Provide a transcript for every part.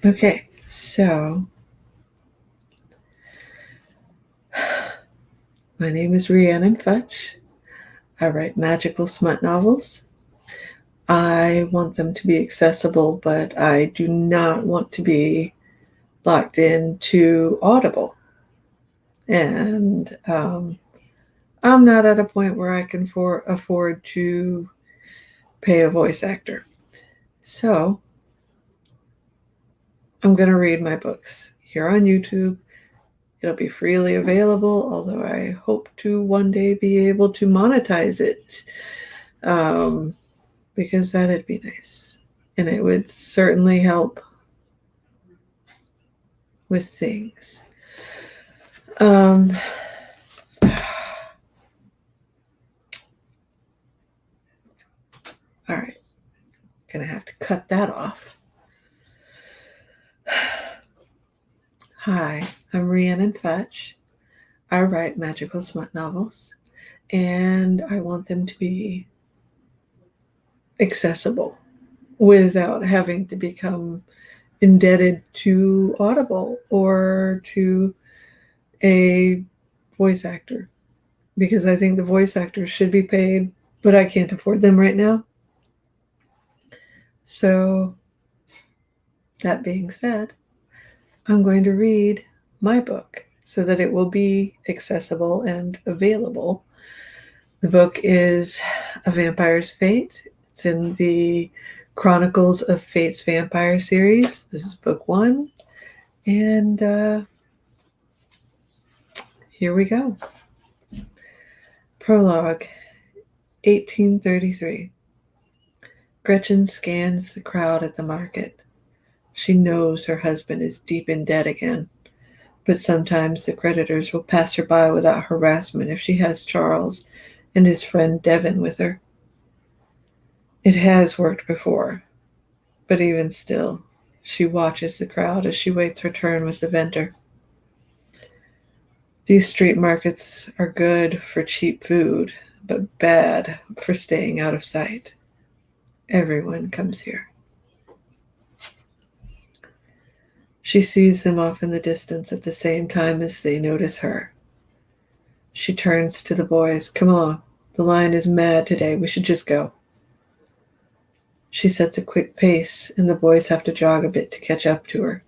Okay, so my name is Rhiannon Futch. I write magical smut novels. I want them to be accessible, but I do not want to be locked into Audible. And I'm not at a point where I can afford to pay a voice actor. So I'm going to read my books here on YouTube. It'll be freely available, although I hope to one day be able to monetize it, because that'd be nice. And it would certainly help with things. Um, all right, gonna have to cut that off. Hi, I'm Rhiannon Futch. I write magical smut novels, and I want them to be accessible without having to become indebted to Audible or to a voice actor, because I think the voice actors should be paid, but I can't afford them right now. So, that being said, I'm going to read my book so that it will be accessible and available. The book is A Vampire's Fate. It's in the Chronicles of Fate's Vampire series. This is book 1. And here we go. Prologue, 1833. Gretchen scans the crowd at the market. She knows her husband is deep in debt again, but sometimes the creditors will pass her by without harassment if she has Charles and his friend Devin with her. It has worked before, but even still, she watches the crowd as she waits her turn with the vendor. These street markets are good for cheap food, but bad for staying out of sight. Everyone comes here. She sees them off in the distance at the same time as they notice her. She turns to the boys. Come along. The line is mad today. We should just go. She sets a quick pace, and the boys have to jog a bit to catch up to her.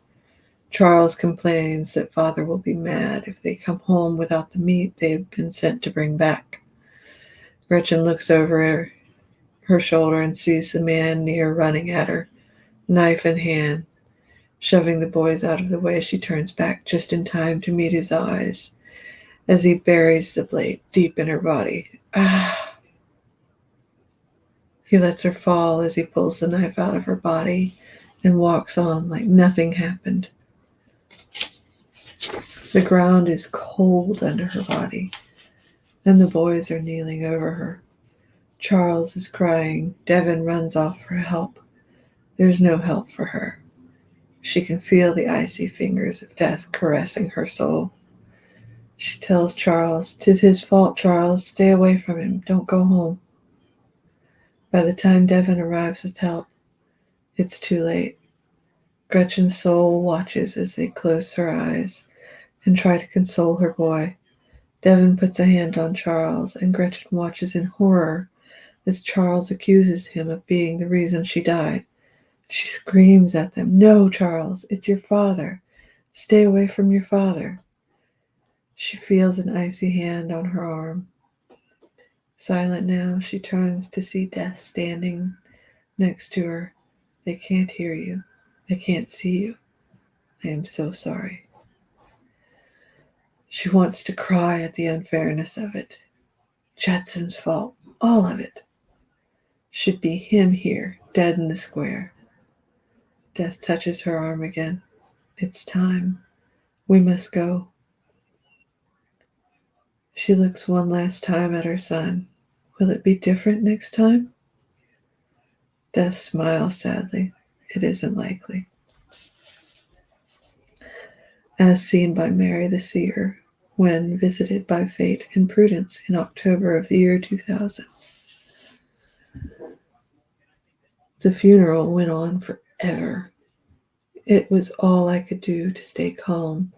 Charles complains that father will be mad if they come home without the meat they have been sent to bring back. Gretchen looks over her shoulder and sees the man near running at her, knife in hand. Shoving the boys out of the way, she turns back just in time to meet his eyes as he buries the blade deep in her body. Ah! He lets her fall as he pulls the knife out of her body and walks on like nothing happened. The ground is cold under her body, and the boys are kneeling over her. Charles is crying. Devin runs off for help. There's no help for her. She can feel the icy fingers of death caressing her soul. She tells Charles, "'Tis his fault, Charles. Stay away from him. Don't go home." By the time Devin arrives with help, it's too late. Gretchen's soul watches as they close her eyes and try to console her boy. Devin puts a hand on Charles, and Gretchen watches in horror as Charles accuses him of being the reason she died. She screams at them, "No, Charles, it's your father. Stay away from your father." She feels an icy hand on her arm. Silent now, she turns to see Death standing next to her. "They can't hear you. They can't see you. I am so sorry." She wants to cry at the unfairness of it. Judson's fault. All of it. Should be him here, dead in the square. Death touches her arm again. "It's time. We must go." She looks one last time at her son. Will it be different next time? Death smiles sadly. It isn't likely. As seen by Mary the Seer when visited by Fate and Prudence in October of the year 2000. The funeral went on forever. It was all I could do to stay calm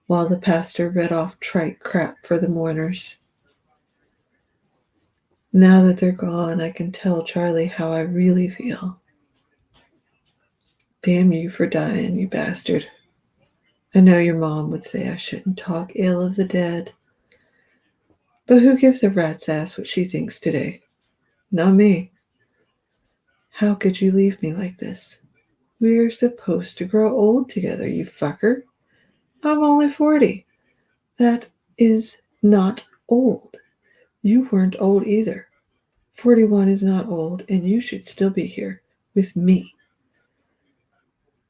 while the pastor read off trite crap for the mourners. Now that they're gone, I can tell Charlie how I really feel. Damn you for dying, you bastard. I know your mom would say I shouldn't talk ill of the dead. But who gives a rat's ass what she thinks today? Not me. How could you leave me like this? We're supposed to grow old together, you fucker. I'm only 40. That is not old. You weren't old either. 41 is not old, and you should still be here with me.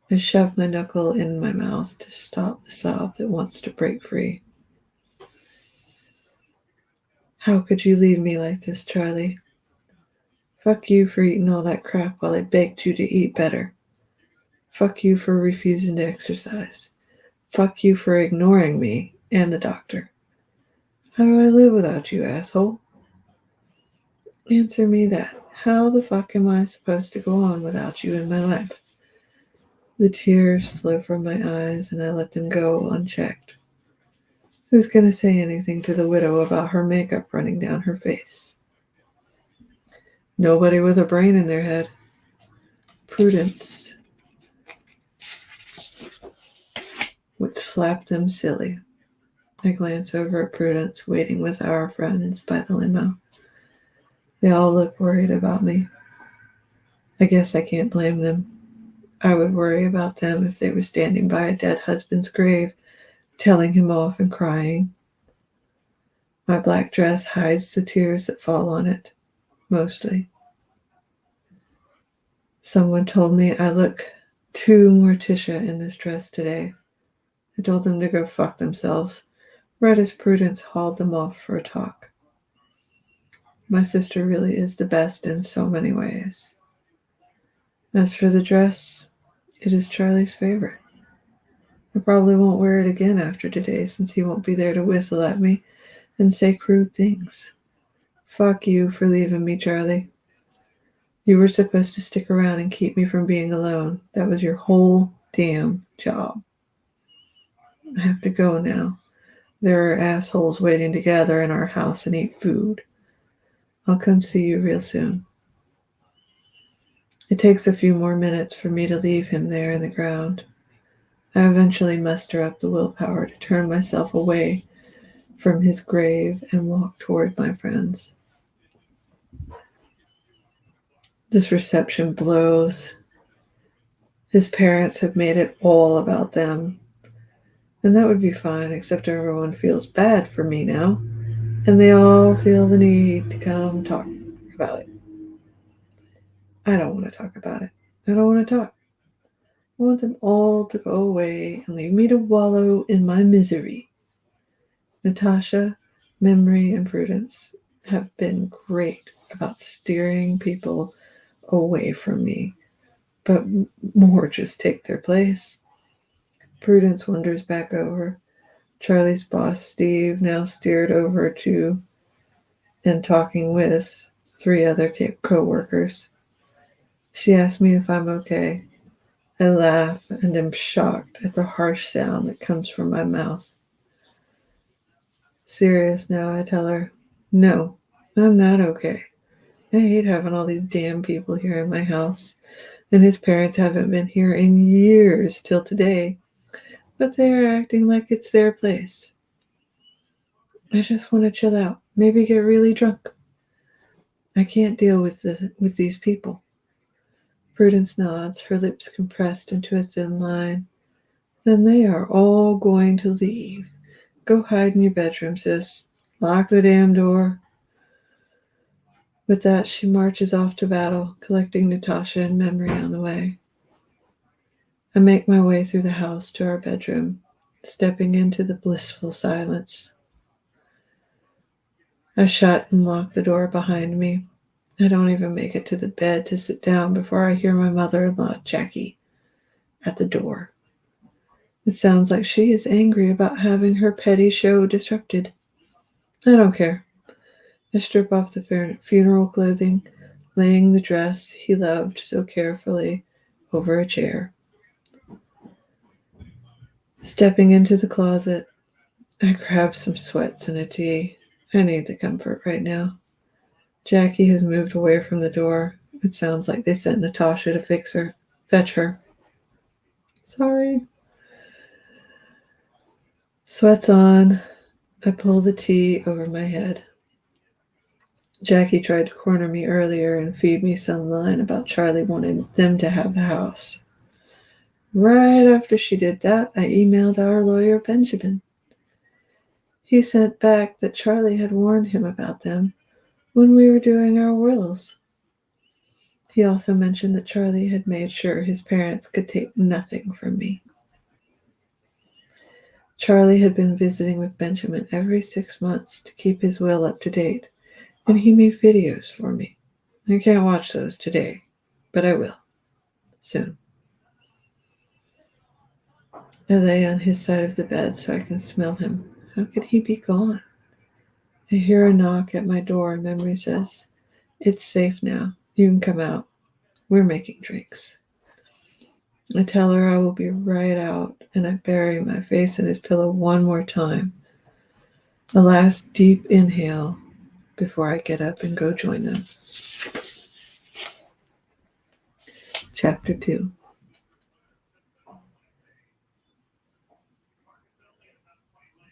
I shove my knuckle in my mouth to stop the sob that wants to break free. How could you leave me like this, Charlie? Fuck you for eating all that crap while I begged you to eat better. Fuck you for refusing to exercise. Fuck you for ignoring me and the doctor. How do I live without you, asshole? Answer me that. How the fuck am I supposed to go on without you in my life? The tears flow from my eyes and I let them go unchecked. Who's going to say anything to the widow about her makeup running down her face? Nobody with a brain in their head. Prudence would slap them silly. I glance over at Prudence, waiting with our friends by the limo. They all look worried about me. I guess I can't blame them. I would worry about them if they were standing by a dead husband's grave, telling him off and crying. My black dress hides the tears that fall on it, mostly. Someone told me I look too Morticia in this dress today. I told them to go fuck themselves, right as Prudence hauled them off for a talk. My sister really is the best in so many ways. As for the dress, it is Charlie's favorite. I probably won't wear it again after today since he won't be there to whistle at me and say crude things. Fuck you for leaving me, Charlie. You were supposed to stick around and keep me from being alone. That was your whole damn job. I have to go now. There are assholes waiting to gather in our house and eat food. I'll come see you real soon. It takes a few more minutes for me to leave him there in the ground. I eventually muster up the willpower to turn myself away from his grave and walk toward my friends. This reception blows. His parents have made it all about them. And that would be fine, except everyone feels bad for me now. And they all feel the need to come talk about it. I don't want to talk about it. I don't want to talk. I want them all to go away and leave me to wallow in my misery. Natasha, Memory, and Prudence have been great about steering people away from me, but more just take their place. Prudence wanders back over. Charlie's boss, Steve, now steered over to and talking with 3 other co-workers. She asks me if I'm okay. I laugh and am shocked at the harsh sound that comes from my mouth. Serious now, I tell her. No, I'm not okay. I hate having all these damn people here in my house, and his parents haven't been here in years till today, but they are acting like it's their place. I just want to chill out, maybe get really drunk. I can't deal with these people. Prudence nods, her lips compressed into a thin line. Then they are all going to leave. Go hide in your bedroom, sis. Lock the damn door. With that, she marches off to battle, collecting Natasha and Memory on the way. I make my way through the house to our bedroom, stepping into the blissful silence. I shut and lock the door behind me. I don't even make it to the bed to sit down before I hear my mother-in-law, Jackie, at the door. It sounds like she is angry about having her petty show disrupted. I don't care. I strip off the funeral clothing, laying the dress he loved so carefully over a chair. Stepping into the closet, I grab some sweats and a tea. I need the comfort right now. Jackie has moved away from the door. It sounds like they sent Natasha to fetch her. Sorry. Sweats on. I pull the tea over my head. Jackie tried to corner me earlier and feed me some line about Charlie wanting them to have the house. Right after she did that, I emailed our lawyer, Benjamin. He sent back that Charlie had warned him about them when we were doing our wills. He also mentioned that Charlie had made sure his parents could take nothing from me. Charlie had been visiting with Benjamin every 6 months to keep his will up to date, and he made videos for me. I can't watch those today, but I will. Soon. I lay on his side of the bed so I can smell him. How could he be gone? I hear a knock at my door and Memory says, "It's safe now. You can come out. We're making drinks." I tell her I will be right out, and I bury my face in his pillow one more time. A last deep inhale before I get up and go join them. Chapter 2.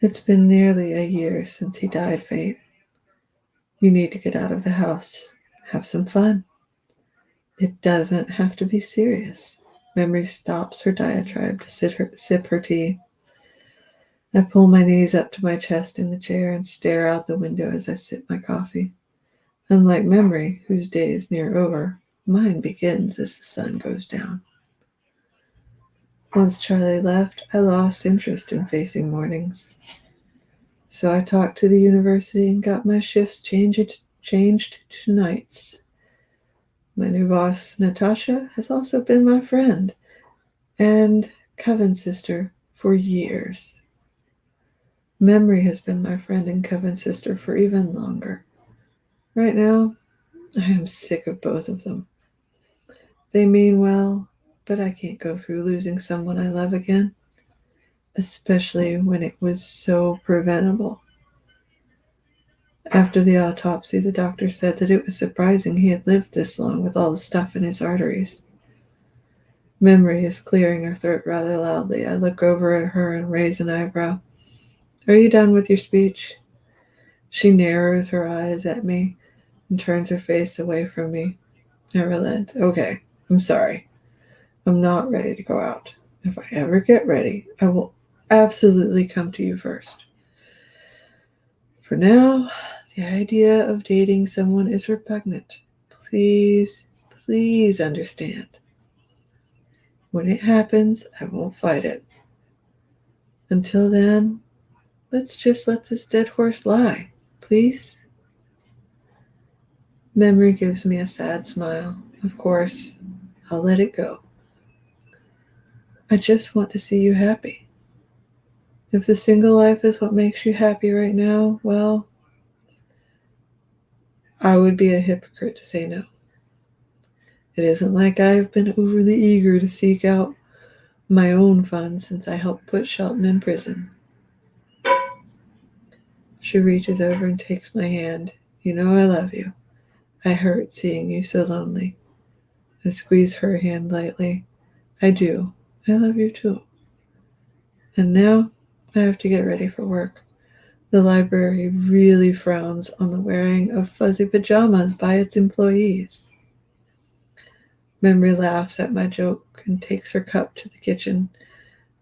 It's been nearly a year since he died, Fate. You need to get out of the house. Have some fun. It doesn't have to be serious. Memory stops her diatribe to sip her tea. I pull my knees up to my chest in the chair and stare out the window as I sip my coffee. Unlike Memory, whose day is near over, mine begins as the sun goes down. Once Charlie left, I lost interest in facing mornings. So I talked to the university and got my shifts changed to nights. My new boss, Natasha, has also been my friend and coven sister for years. Memory has been my friend and coven sister for even longer. Right now, I am sick of both of them. They mean well, but I can't go through losing someone I love again, especially when it was so preventable. After the autopsy, the doctor said that it was surprising he had lived this long with all the stuff in his arteries. Memory is clearing her throat rather loudly. I look over at her and raise an eyebrow. Are you done with your speech? She narrows her eyes at me and turns her face away from me. I relent. Okay, I'm sorry. I'm not ready to go out. If I ever get ready, I will absolutely come to you first. For now, the idea of dating someone is repugnant. Please, please understand. When it happens, I won't fight it. Until then, let's just let this dead horse lie, please. Memory gives me a sad smile. Of course, I'll let it go. I just want to see you happy. If the single life is what makes you happy right now, well, I would be a hypocrite to say no. It isn't like I've been overly eager to seek out my own fun since I helped put Shelton in prison. She reaches over and takes my hand. You know I love you. I hurt seeing you so lonely. I squeeze her hand lightly. I do. I love you too. And now I have to get ready for work. The library really frowns on the wearing of fuzzy pajamas by its employees. Memory laughs at my joke and takes her cup to the kitchen.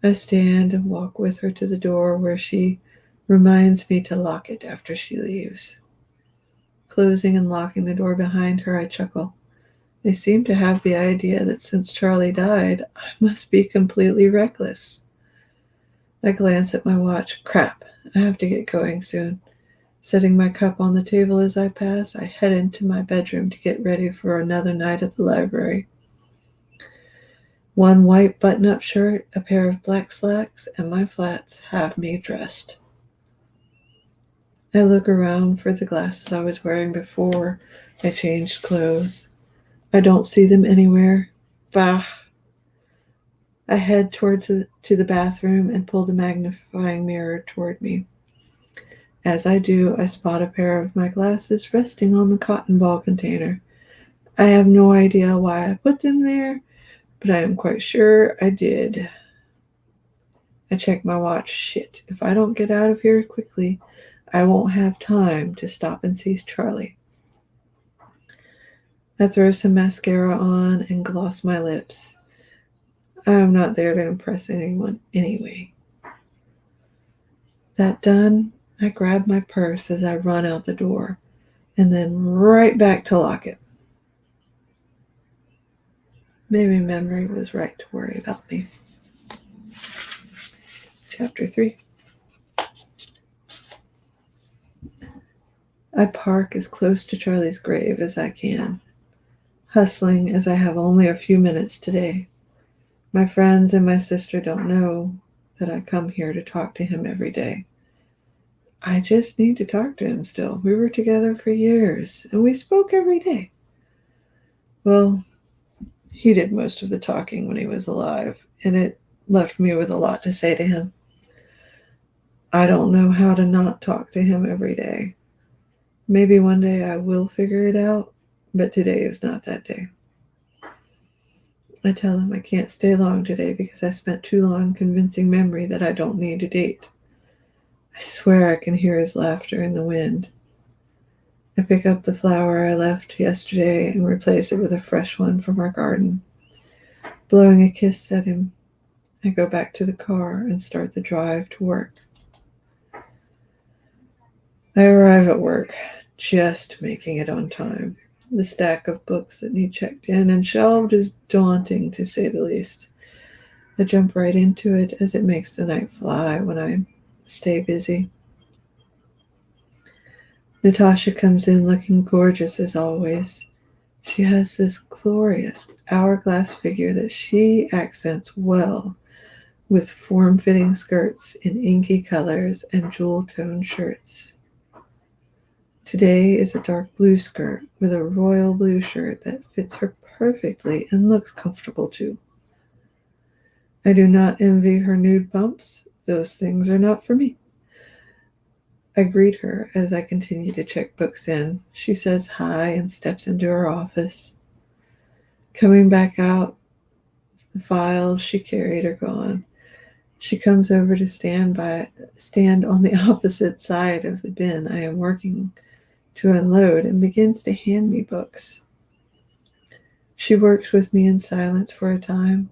I stand and walk with her to the door where she reminds me to lock it after she leaves. Closing and locking the door behind her, I chuckle. They seem to have the idea that since Charlie died, I must be completely reckless. I glance at my watch. Crap, I have to get going soon. Setting my cup on the table as I pass, I head into my bedroom to get ready for another night at the library. One white button-up shirt, a pair of black slacks, and my flats have me dressed. I look around for the glasses I was wearing before I changed clothes. I don't see them anywhere. Bah! I head to the bathroom and pull the magnifying mirror toward me. As I do, I spot a pair of my glasses resting on the cotton ball container. I have no idea why I put them there, but I am quite sure I did. I check my watch. Shit, if I don't get out of here quickly, I won't have time to stop and see Charlie. I throw some mascara on and gloss my lips. I am not there to impress anyone anyway. That done, I grab my purse as I run out the door, and then right back to lock it. Maybe memory was right to worry about me. Chapter 3. I park as close to Charlie's grave as I can, hustling as I have only a few minutes today. My friends and my sister don't know that I come here to talk to him every day. I just need to talk to him still. We were together for years, and we spoke every day. Well, he did most of the talking when he was alive, and it left me with a lot to say to him. I don't know how to not talk to him every day. Maybe one day I will figure it out, but today is not that day. I tell him I can't stay long today because I spent too long convincing memory that I don't need to date. I swear I can hear his laughter in the wind. I pick up the flower I left yesterday and replace it with a fresh one from our garden. Blowing a kiss at him, I go back to the car and start the drive to work. I arrive at work, just making it on time. The stack of books that need checked in and shelved is daunting, to say the least. I jump right into it as it makes the night fly when I stay busy. Natasha comes in looking gorgeous as always. She has this glorious hourglass figure that she accents well with form-fitting skirts in inky colors and jewel-toned shirts. Today is a dark blue skirt with a royal blue shirt that fits her perfectly and looks comfortable too. I do not envy her nude bumps. Those things are not for me. I greet her as I continue to check books in. She says hi and steps into her office. Coming back out, the files she carried are gone. She comes over to stand on the opposite side of the bin I am working to unload and begins to hand me books. She works with me in silence for a time,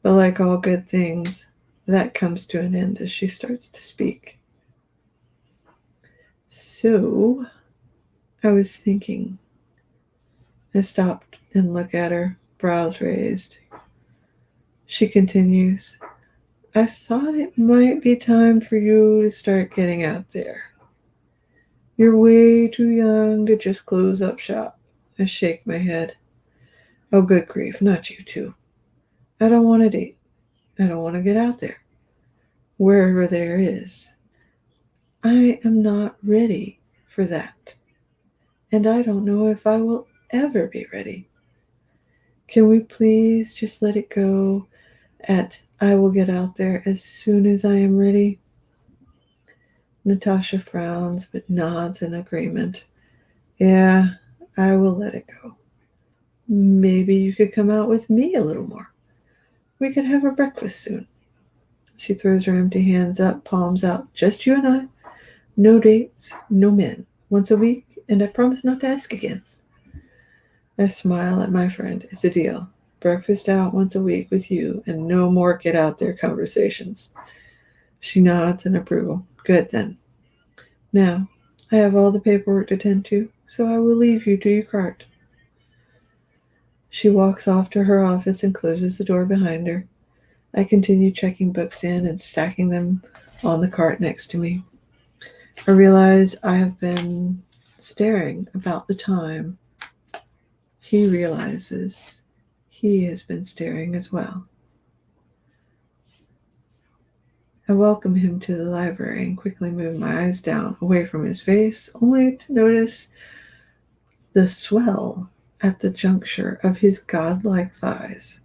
but like all good things, that comes to an end as she starts to speak. So, I was thinking. I stopped and looked at her, brows raised. She continues, I thought it might be time for you to start getting out there. You're way too young to just close up shop. I shake my head. Oh, good grief, not you too. I don't want to date. I don't want to get out there. Wherever there is. I am not ready for that. And I don't know if I will ever be ready. Can we please just let it go at I will get out there as soon as I am ready? Natasha frowns but nods in agreement. Yeah, I will let it go. Maybe you could come out with me a little more. We could have a breakfast soon. She throws her empty hands up, palms out. Just you and I. No dates, no men. Once a week, and I promise not to ask again. I smile at my friend. It's a deal. Breakfast out once a week with you, and no more get out there conversations. She nods in approval. Good then. Now, I have all the paperwork to tend to, so I will leave you to your cart. She walks off to her office and closes the door behind her. I continue checking books in and stacking them on the cart next to me. I realize I have been staring about the time. He realizes he has been staring as well. I welcome him to the library and quickly move my eyes down, away from his face, only to notice the swell at the juncture of his godlike thighs.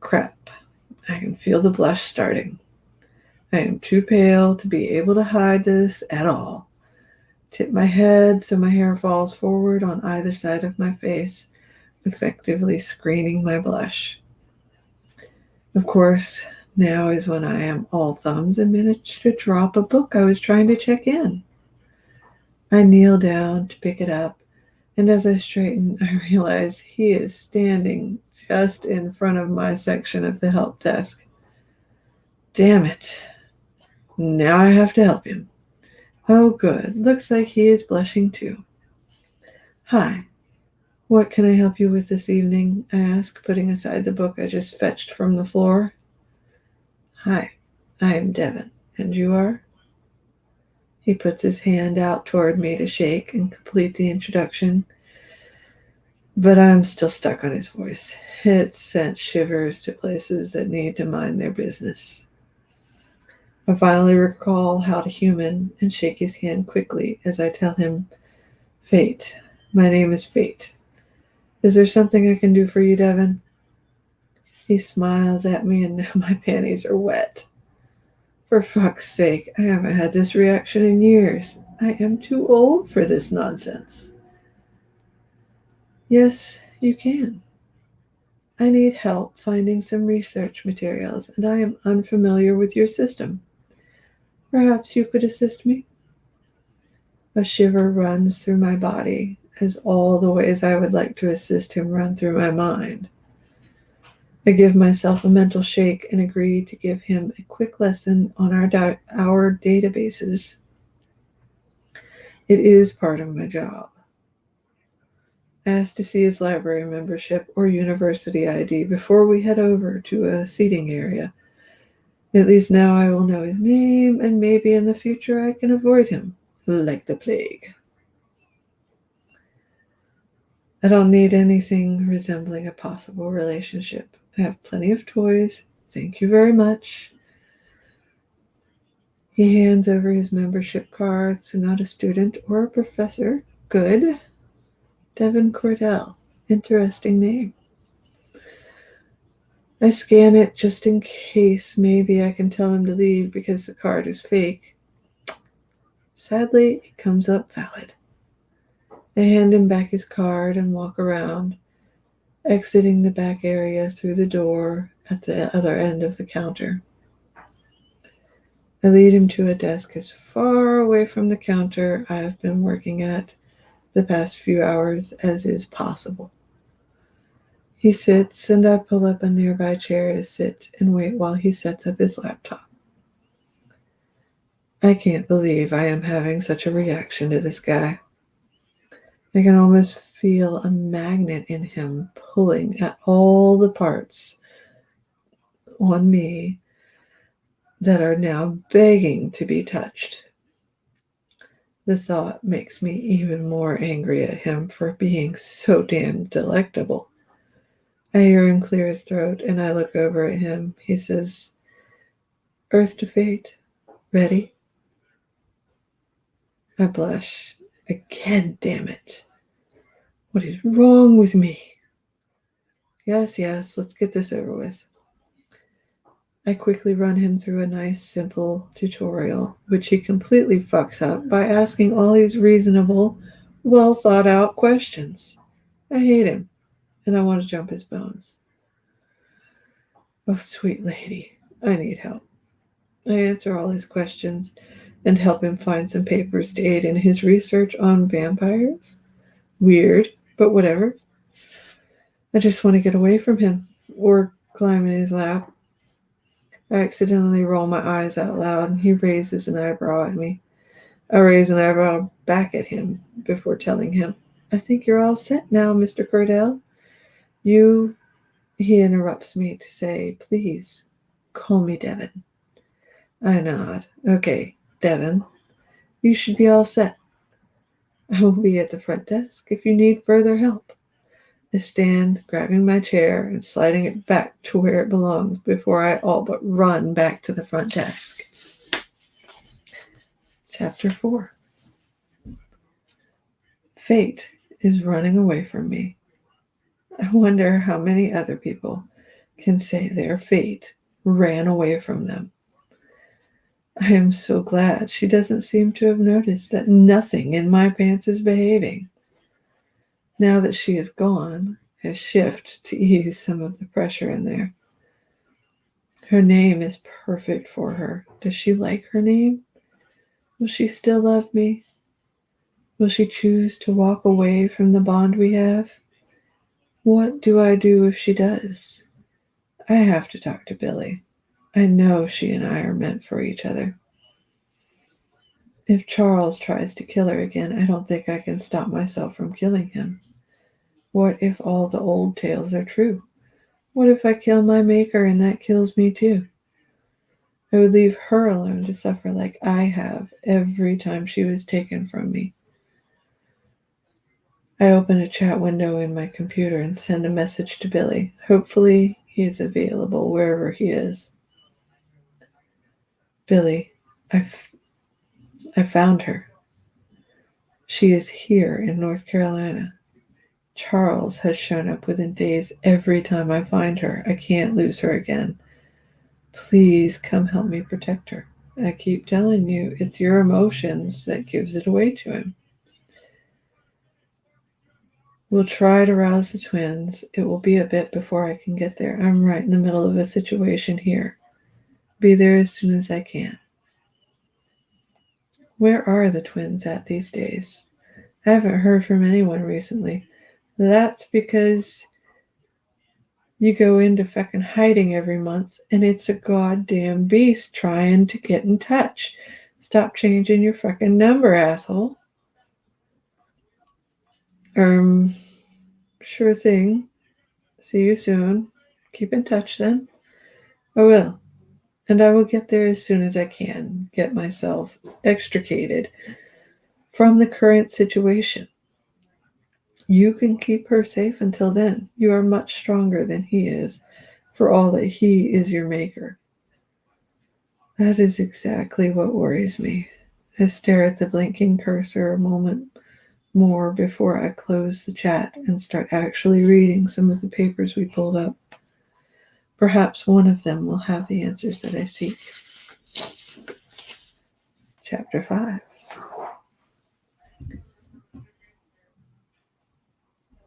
Crap. I can feel the blush starting. I am too pale to be able to hide this at all. Tip my head so my hair falls forward on either side of my face, effectively screening my blush. Of course, now is when I am all thumbs and manage to drop a book I was trying to check in. I kneel down to pick it up, and as I straighten, I realize he is standing just in front of my section of the help desk. Damn it. Now I have to help him. Oh, good. Looks like he is blushing too. Hi. What can I help you with this evening? I ask, putting aside the book I just fetched from the floor. Hi, I am Devin. And you are? He puts his hand out toward me to shake and complete the introduction, but I'm still stuck on his voice. It sent shivers to places that need to mind their business. I finally recall how to human and shake his hand quickly as I tell him, Fate. My name is Fate. Is there something I can do for you, Devin? He smiles at me and now my panties are wet. For fuck's sake, I haven't had this reaction in years. I am too old for this nonsense. Yes, you can. I need help finding some research materials, and I am unfamiliar with your system. Perhaps you could assist me? A shiver runs through my body, as all the ways I would like to assist him run through my mind. I give myself a mental shake and agree to give him a quick lesson on our databases. It is part of my job. Ask to see his library membership or university ID before we head over to a seating area. At least now I will know his name, and maybe in the future I can avoid him, like the plague. I don't need anything resembling a possible relationship. I have plenty of toys. Thank you very much. He hands over his membership card, so not a student or a professor. Good. Devin Cordell. Interesting name. I scan it just in case maybe I can tell him to leave because the card is fake. Sadly, it comes up valid. I hand him back his card and walk around, exiting the back area through the door at the other end of the counter. I lead him to a desk as far away from the counter I have been working at the past few hours as is possible. He sits, and I pull up a nearby chair to sit and wait while he sets up his laptop. I can't believe I am having such a reaction to this guy. I can almost feel a magnet in him pulling at all the parts on me that are now begging to be touched. The thought makes me even more angry at him for being so damn delectable. I hear him clear his throat, and I look over at him. He says, Earth to fate. Ready? I blush. Again, damn it. What is wrong with me? Yes, let's get this over with. I quickly run him through a nice, simple tutorial, which he completely fucks up by asking all these reasonable, well-thought-out questions. I hate him, and I want to jump his bones. Oh, sweet lady, I need help. I answer all his questions and help him find some papers to aid in his research on vampires. Weird, but whatever. I just want to get away from him or climb in his lap. I accidentally roll my eyes out loud, and he raises an eyebrow at me. I raise an eyebrow back at him before telling him, I think you're all set now, Mr. Cordell. He interrupts me to say, please, call me Devin. I nod. Okay, Devin, you should be all set. I will be at the front desk if you need further help. I stand, grabbing my chair and sliding it back to where it belongs before I all but run back to the front desk. Chapter 4. Fate is running away from me. I wonder how many other people can say their fate ran away from them. I am so glad she doesn't seem to have noticed that nothing in my pants is behaving. Now that she is gone, I shift to ease some of the pressure in there. Her name is perfect for her. Does she like her name? Will she still love me? Will she choose to walk away from the bond we have? What do I do if she does? I have to talk to Billy. I know she and I are meant for each other. If Charles tries to kill her again, I don't think I can stop myself from killing him. What if all the old tales are true? What if I kill my maker and that kills me too? I would leave her alone to suffer like I have every time she was taken from me. I open a chat window in my computer and send a message to Billy. Hopefully, he is available wherever he is. Billy, I found her. She is here in North Carolina. Charles has shown up within days every time I find her. I can't lose her again. Please come help me protect her. I keep telling you, it's your emotions that gives it away to him. We'll try to rouse the twins. It will be a bit before I can get there. I'm right in the middle of a situation here. Be there as soon as I can. Where are the twins at these days? I haven't heard from anyone recently. That's because you go into fucking hiding every month and it's a goddamn beast trying to get in touch. Stop changing your fucking number, asshole. Sure thing. See you soon. Keep in touch then. I will. And I will get there as soon as I can. Get myself extricated from the current situation. You can keep her safe until then. You are much stronger than he is, for all that he is your maker. That is exactly what worries me. I stare at the blinking cursor a moment more before I close the chat and start actually reading some of the papers we pulled up. Perhaps one of them will have the answers that I seek. Chapter 5.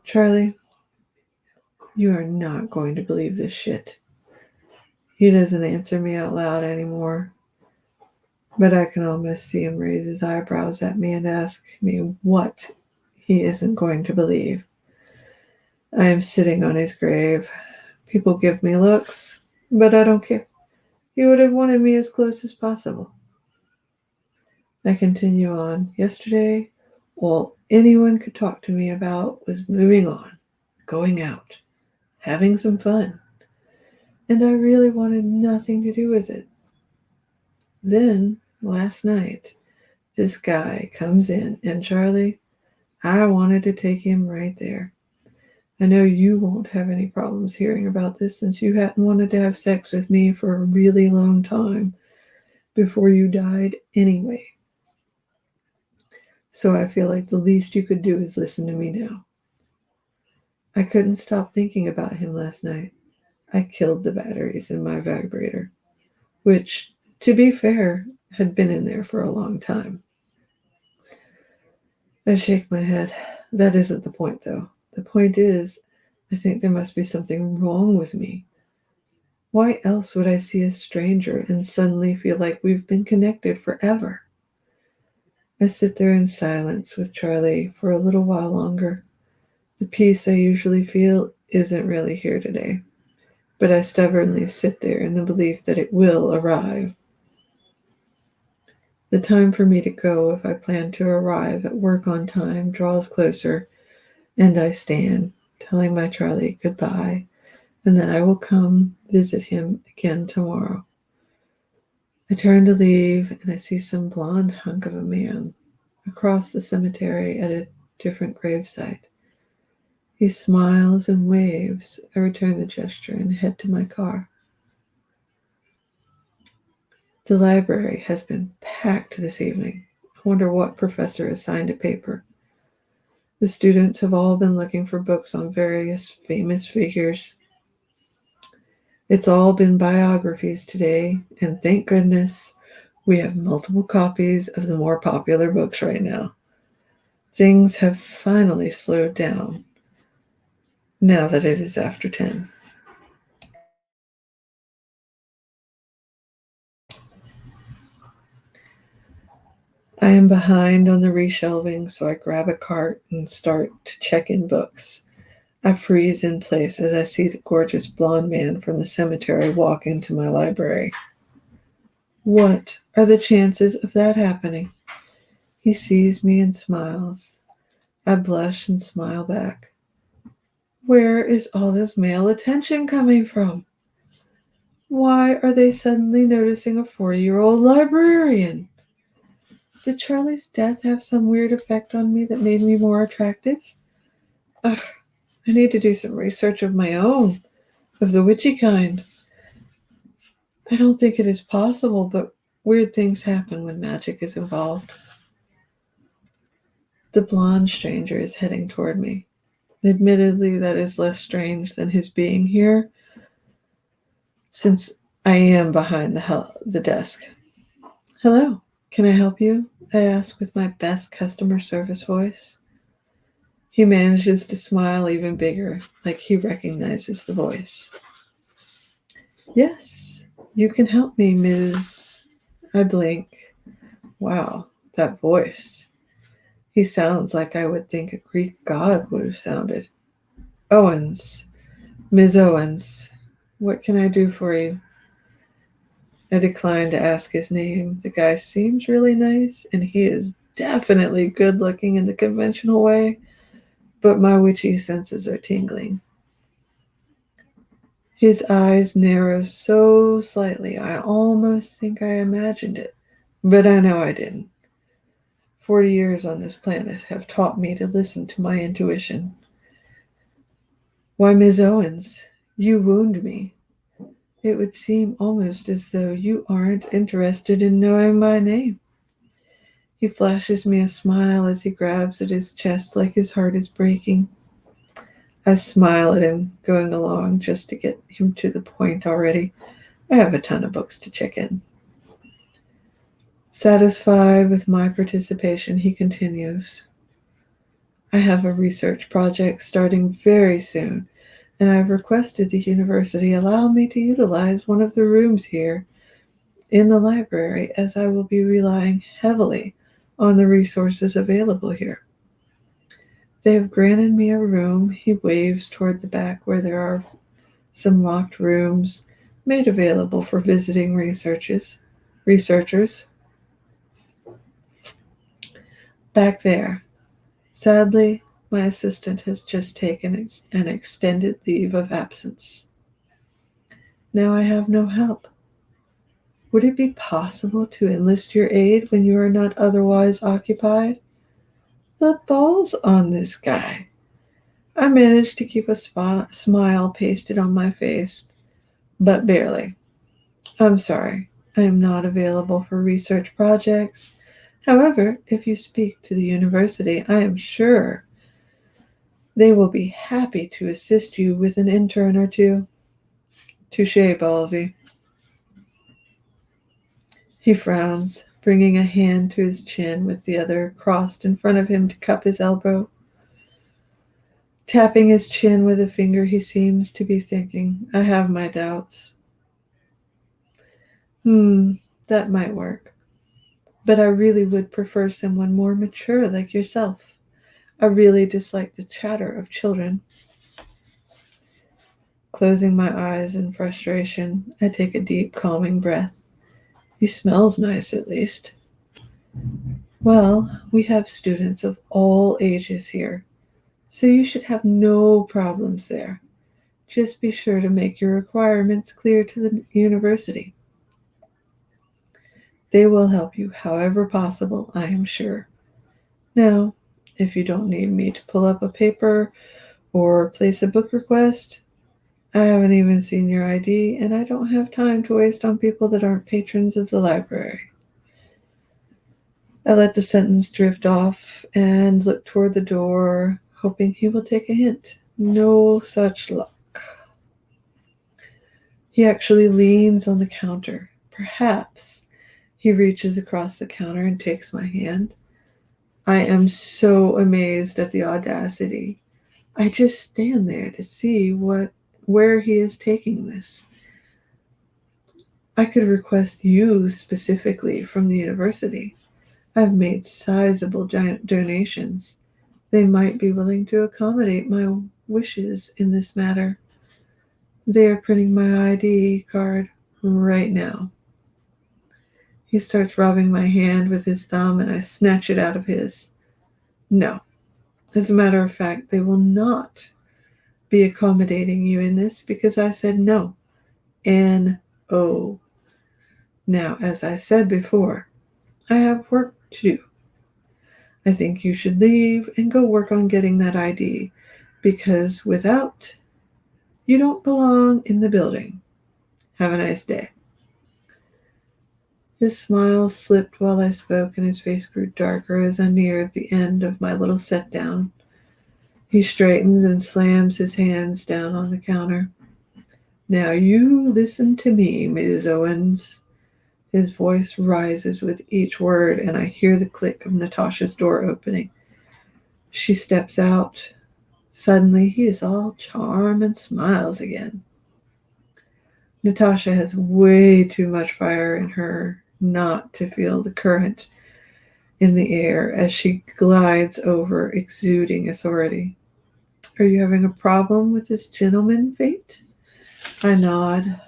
Charlie, you are not going to believe this shit. He doesn't answer me out loud anymore, but I can almost see him raise his eyebrows at me and ask me what he isn't going to believe. I am sitting on his grave. People give me looks, but I don't care. He would have wanted me as close as possible. I continue on. Yesterday, all anyone could talk to me about was moving on, going out, having some fun. And I really wanted nothing to do with it. Then, last night, this guy comes in, and Charlie, I wanted to take him right there. I know you won't have any problems hearing about this since you hadn't wanted to have sex with me for a really long time before you died anyway. So I feel like the least you could do is listen to me now. I couldn't stop thinking about him last night. I killed the batteries in my vibrator, which, to be fair, had been in there for a long time. I shake my head. That isn't the point, though. The point is, I think there must be something wrong with me. Why else would I see a stranger and suddenly feel like we've been connected forever? I sit there in silence with Charlie for a little while longer. The peace I usually feel isn't really here today, but I stubbornly sit there in the belief that it will arrive. The time for me to go, if I plan to arrive at work on time, draws closer, and I stand, telling my Charlie goodbye, and that I will come visit him again tomorrow. I turn to leave, and I see some blonde hunk of a man across the cemetery at a different gravesite. He smiles and waves. I return the gesture and head to my car. The library has been packed this evening. I wonder what professor assigned a paper. The students have all been looking for books on various famous figures. It's all been biographies today, and thank goodness we have multiple copies of the more popular books right now. Things have finally slowed down now that it is after 10. I am behind on the reshelving, so I grab a cart and start to check in books. I freeze in place as I see the gorgeous blonde man from the cemetery walk into my library. What are the chances of that happening? He sees me and smiles. I blush and smile back. Where is all this male attention coming from? Why are they suddenly noticing a 40-year-old librarian? Did Charlie's death have some weird effect on me that made me more attractive? Ugh, I need to do some research of my own, of the witchy kind. I don't think it is possible, but weird things happen when magic is involved. The blonde stranger is heading toward me. Admittedly, that is less strange than his being here, since I am behind the desk. Hello, can I help you? I ask with my best customer service voice. He manages to smile even bigger, like he recognizes the voice. Yes, you can help me, Ms. I blink. Wow, that voice. He sounds like I would think a Greek god would have sounded. Owens. Ms. Owens. What can I do for you? I decline to ask his name. The guy seems really nice, and he is definitely good looking in the conventional way, but my witchy senses are tingling. His eyes narrow so slightly, I almost think I imagined it, but I know I didn't. 40 years on this planet have taught me to listen to my intuition. Why, Ms. Owens, you wound me. It would seem almost as though you aren't interested in knowing my name. He flashes me a smile as he grabs at his chest like his heart is breaking. I smile at him, going along just to get him to the point already. I have a ton of books to check in. Satisfied with my participation, he continues. I have a research project starting very soon, and I've requested the university allow me to utilize one of the rooms here in the library, as I will be relying heavily on the resources available here. They have granted me a room. He waves toward the back where there are some locked rooms made available for visiting researchers. Back there. Sadly, my assistant has just taken an extended leave of absence. Now I have no help. Would it be possible to enlist your aid when you are not otherwise occupied? The balls on this guy. I managed to keep a smile pasted on my face, but barely. I'm sorry, I am not available for research projects. However, if you speak to the university, I am sure they will be happy to assist you with an intern or two. Touche, Ballsy. He frowns, bringing a hand to his chin with the other crossed in front of him to cup his elbow. Tapping his chin with a finger, he seems to be thinking, I have my doubts. That might work. But I really would prefer someone more mature like yourself. I really dislike the chatter of children. Closing my eyes in frustration, I take a deep, calming breath. He smells nice, at least. Well, we have students of all ages here, so you should have no problems there. Just be sure to make your requirements clear to the university. They will help you however possible, I am sure. Now, if you don't need me to pull up a paper or place a book request, I haven't even seen your ID, and I don't have time to waste on people that aren't patrons of the library. I let the sentence drift off and look toward the door, hoping he will take a hint. No such luck. He actually leans on the counter. Perhaps he reaches across the counter and takes my hand. I am so amazed at the audacity. I just stand there to see where he is taking this. I could request you specifically from the university. I've made sizable donations. They might be willing to accommodate my wishes in this matter. They are printing my ID card right now. He starts rubbing my hand with his thumb, and I snatch it out of his. No. As a matter of fact, they will not be accommodating you in this because I said no. N-O. Now, as I said before, I have work to do. I think you should leave and go work on getting that ID because without, you don't belong in the building. Have a nice day. His smile slipped while I spoke, and his face grew darker as I neared the end of my little set down. He straightens and slams his hands down on the counter. Now you listen to me, Ms. Owens. His voice rises with each word, and I hear the click of Natasha's door opening. She steps out. Suddenly, he is all charm and smiles again. Natasha has way too much fire in her not to feel the current in the air as she glides over, exuding authority. Are you having a problem with this gentleman, Fate? I nod.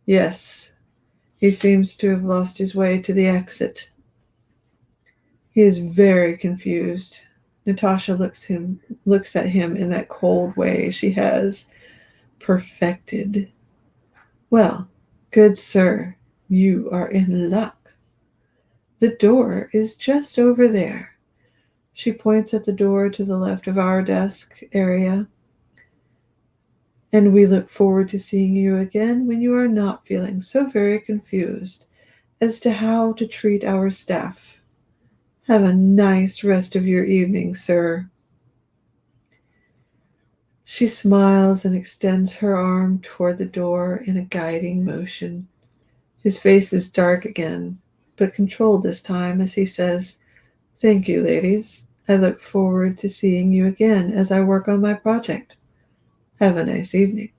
Yes, he seems to have lost his way to the exit. He is very confused. Natasha looks at him in that cold way she has perfected. Well, good sir, you are in luck. The door is just over there. She points at the door to the left of our desk area. And we look forward to seeing you again when you are not feeling so very confused as to how to treat our staff. Have a nice rest of your evening, sir. She smiles and extends her arm toward the door in a guiding motion. His face is dark again, but controlled this time as he says, "Thank you, ladies. I look forward to seeing you again as I work on my project. Have a nice evening."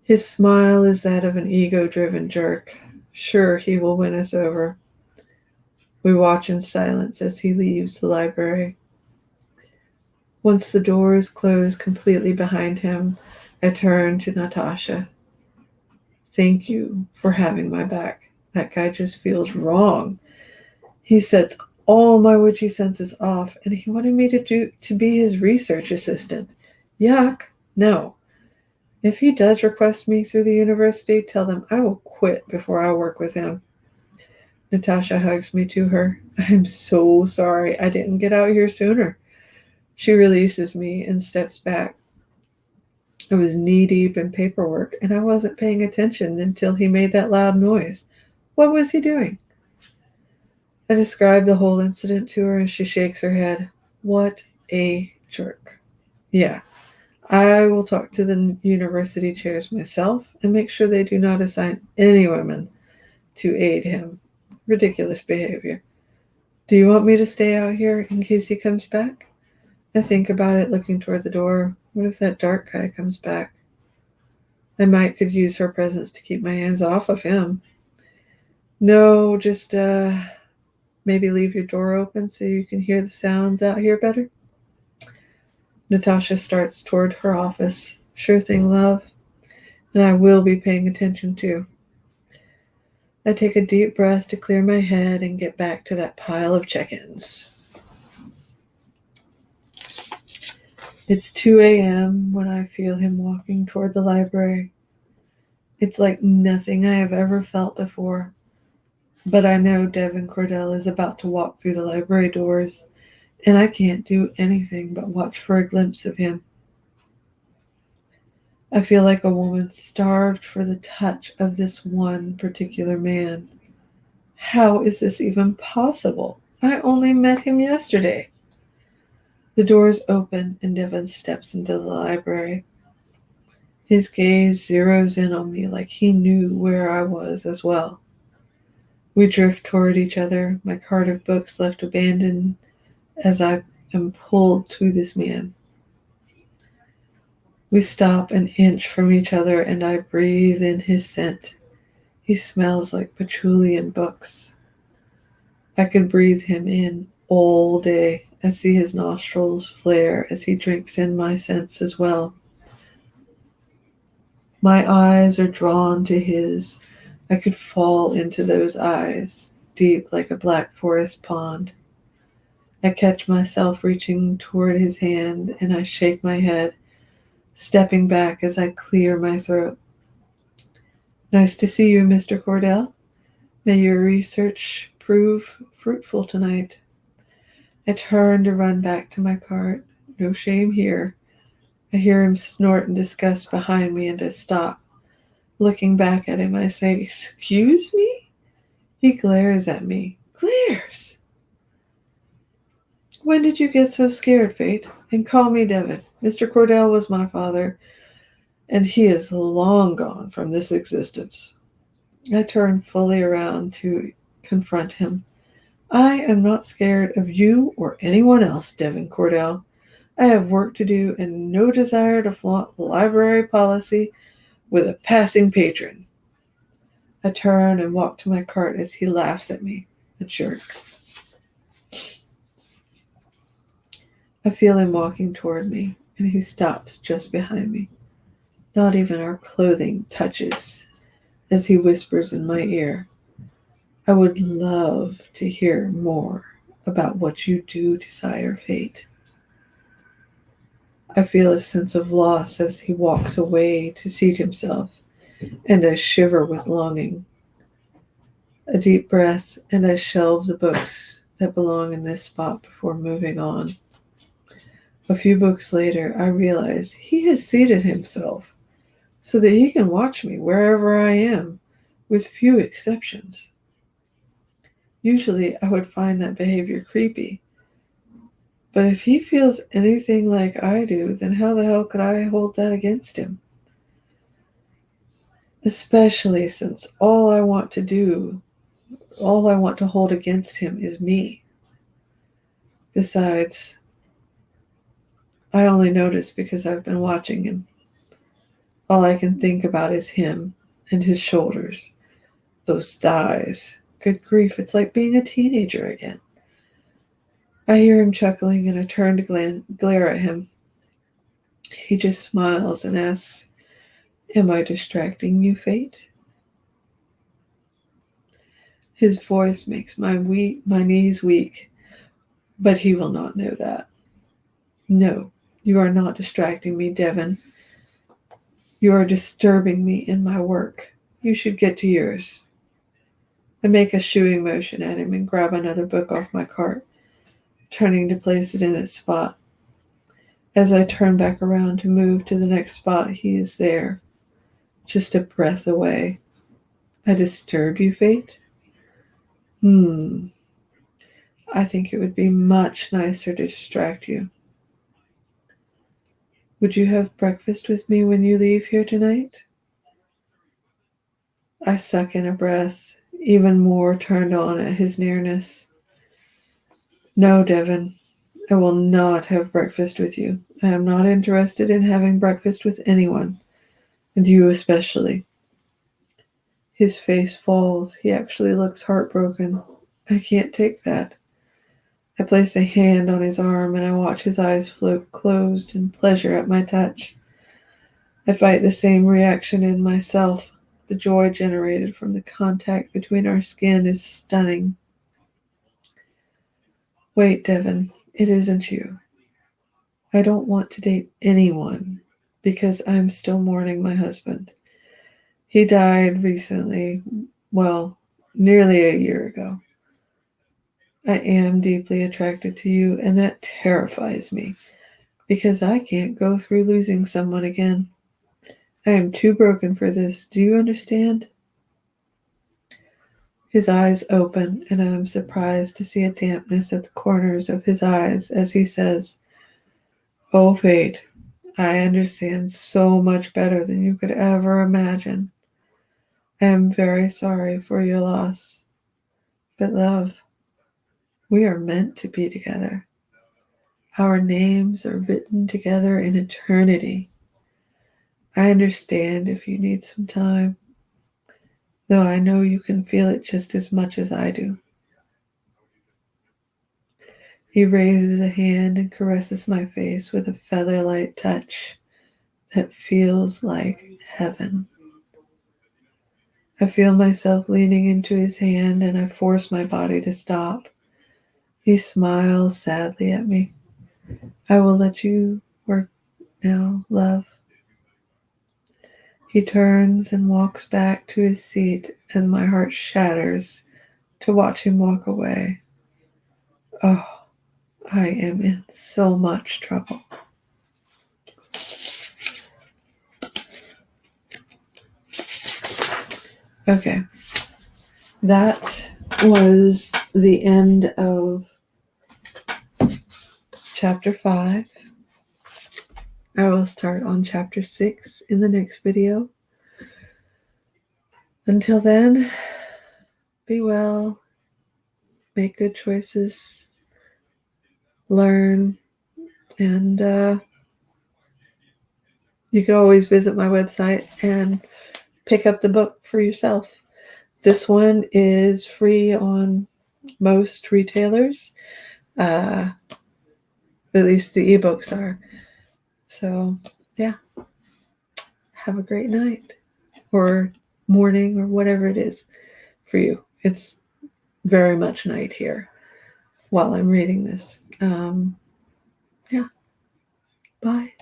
His smile is that of an ego-driven jerk. Sure, he will win us over. We watch in silence as he leaves the library. Once the door is closed completely behind him, I turn to Natasha. Thank you for having my back. That guy just feels wrong. He sets all my witchy senses off, and he wanted me to be his research assistant. Yuck. No. If he does request me through the university, tell them I will quit before I work with him. Natasha hugs me to her. I'm so sorry I didn't get out here sooner. She releases me and steps back. I was knee-deep in paperwork, and I wasn't paying attention until he made that loud noise. What was he doing? I described the whole incident to her, and she shakes her head. What a jerk. Yeah. I will talk to the university chairs myself and make sure they do not assign any women to aid him. Ridiculous behavior. Do you want me to stay out here in case he comes back? I think about it, looking toward the door. What if that dark guy comes back? I could use her presence to keep my hands off of him. No, just maybe leave your door open so you can hear the sounds out here better. Natasha starts toward her office. Sure thing, love. And I will be paying attention too. I take a deep breath to clear my head and get back to that pile of check-ins. It's 2 a.m. when I feel him walking toward the library. It's like nothing I have ever felt before. But I know Devin Cordell is about to walk through the library doors, and I can't do anything but watch for a glimpse of him. I feel like a woman starved for the touch of this one particular man. How is this even possible? I only met him yesterday. The doors open and Devin steps into the library. His gaze zeroes in on me like he knew where I was as well. We drift toward each other, my cart of books left abandoned as I am pulled to this man. We stop an inch from each other and I breathe in his scent. He smells like patchouli and books. I could breathe him in all day. I see his nostrils flare as he drinks in my scents as well. My eyes are drawn to his. I could fall into those eyes, deep like a black forest pond. I catch myself reaching toward his hand and I shake my head, stepping back as I clear my throat. Nice to see you, Mr. Cordell. May your research prove fruitful tonight. I turn to run back to my cart. No shame here. I hear him snort in disgust behind me and I stop. Looking back at him, I say, "Excuse me?" He glares at me. Glares! When did you get so scared, Fate? And call me Devin. Mr. Cordell was my father, and he is long gone from this existence. I turn fully around to confront him. I am not scared of you or anyone else, Devin Cordell. I have work to do and no desire to flaunt library policy with a passing patron. I turn and walk to my cart as he laughs at me. The jerk. I feel him walking toward me, and he stops just behind me. Not even our clothing touches as he whispers in my ear, "I would love to hear more about what you do desire, Fate." I feel a sense of loss as he walks away to seat himself, and I shiver with longing. A deep breath, and I shelve the books that belong in this spot before moving on. A few books later, I realize he has seated himself so that he can watch me wherever I am, with few exceptions. Usually, I would find that behavior creepy. But if he feels anything like I do, then how the hell could I hold that against him? Especially since all I want to hold against him is me. Besides, I only notice because I've been watching him. All I can think about is him and his shoulders, those thighs. Good grief, it's like being a teenager again. I hear him chuckling and I turn to glare at him. He just smiles and asks, "Am I distracting you, Fate?" His voice makes my knees weak, but he will not know that. No, you are not distracting me, Devin. You are disturbing me in my work. You should get to yours. I make a shooing motion at him and grab another book off my cart, turning to place it in its spot. As I turn back around to move to the next spot, he is there, just a breath away. I disturb you, Fate? I think it would be much nicer to distract you. Would you have breakfast with me when you leave here tonight? I suck in a breath, even more turned on at his nearness. No, Devin, I will not have breakfast with you. I am not interested in having breakfast with anyone, and you especially. His face falls. He actually looks heartbroken. I can't take that. I place a hand on his arm and I watch his eyes float closed in pleasure at my touch. I fight the same reaction in myself. The joy generated from the contact between our skin is stunning. Wait, Devin, it isn't you. I don't want to date anyone because I'm still mourning my husband. He died recently, well, nearly a year ago. I am deeply attracted to you, and that terrifies me because I can't go through losing someone again. I am too broken for this. Do you understand? His eyes open, and I am surprised to see a dampness at the corners of his eyes as he says, "Oh, Fate, I understand so much better than you could ever imagine. I am very sorry for your loss. But love, we are meant to be together. Our names are written together in eternity. I understand if you need some time, though I know you can feel it just as much as I do. He raises a hand and caresses my face with a feather-light touch that feels like heaven. I feel myself leaning into his hand and I force my body to stop. He smiles sadly at me. I will let you work now, love. He turns and walks back to his seat as my heart shatters to watch him walk away. Oh, I am in so much trouble. Okay, that was the end of chapter 5. I will start on chapter 6 in the next video. Until then, be well, make good choices, learn, and you can always visit my website and pick up the book for yourself. This one is free on most retailers. At least the ebooks are. So, yeah. Have a great night or morning or whatever it is for you. It's very much night here while I'm reading this. Yeah. Bye.